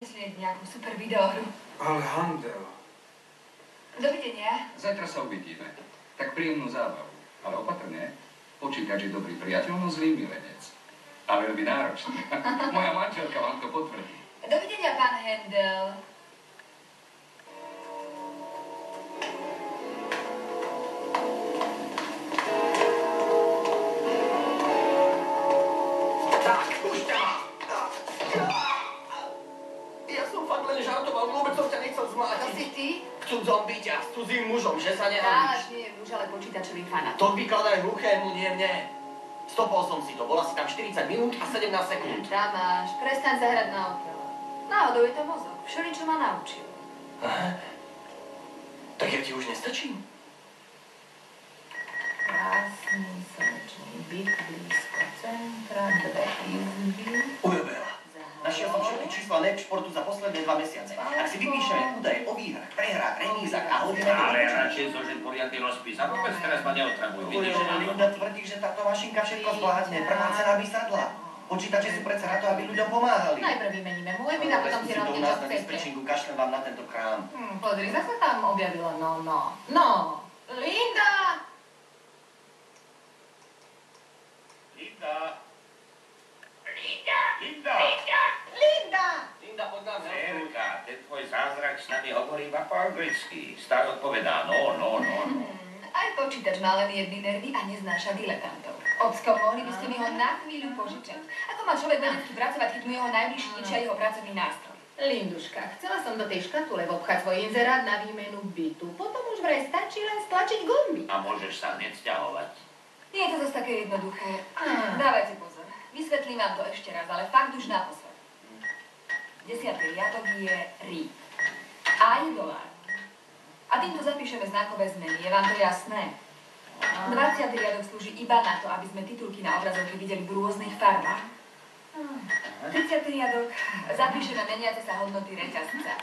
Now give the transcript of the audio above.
Myslieť nejakú super videohru. Ale Handel. Dovidenia. Zajtra sa uvidíme. Tak príjemnú zábavu. Ale opatrne, počítač je dobrý priateľ, no zlý milenec. A veľmi náročný. Moja manželka vám to potvrdí. Dovidenia, pán Handel. Tak, pušťa ma! Ja som fakt len žartoval, vôbec som ťa nechcel To zmátiť. si ty? Cudzom byť a s cudzým mužom, že sa nehanbíš. Nie je muž, ale počítačový fanát. To vykladaj hluchému, nie mne. Stopol som si to, bola si tam 40 minút a 17 sekúnd. Tamáš, prestaň sa hrať na okeľa. Náhodou je to mozog. Všeličo ma naučil. Aha. Tak ja ti už nestačím? Krásny slnečný byt blízko centra, 2 izby. Ujebela. Našiel som všetky čísla NEP športu za posledné 2 mesiace. Ak si vypíšeme údaje o výhrach, prehrách, remízach a hodinách... Ale radšej zožeť poriadny rozpis a vôbec teraz ma neotravuj. Vidíš, že Linda tvrdí, že táto mašinka všetko zvládne. Prvá cena by sadla. Počítače sú predsa na to, aby ľuďom pomáhali. Najprv vymeníme môj byt a potom si robte, čo chcete. Dispečinku, kašlem vám na tento krám. Pozri, zase tam objavila no. Linda! Linda, poď nám Zérka, ten tvoj zázrak s nami hovorí iba po anglicky. Star odpovedá no. Aj počítač má len jedny nervy a neznáša diletantov. Ocko, mohli by ste mi ho na chvíľu požičať. Ako má človek vedecky pracovať, keď mu jeho najbližší ničia jeho pracovný nástroj? Linduška, chcela som do tej škatule vobchať svoj inzerát na výmenu bytu. Potom už vraj stačí len stlačiť gomby. A môžeš sa hneď sťahovať. Nie je to zase také jednoduché. Dávajte pozor. Vysvetlím vám to ešte raz, ale fakt už naposled. 10. riadok je rí. A je dolár. A týmto zapíšeme znakové zmeny. Je vám to jasné? 20. riadok slúži iba na to, aby sme titulky na obrazovke videli v rôznych farbách. 30. riadok zapíšeme meniace sa hodnoty reťazca.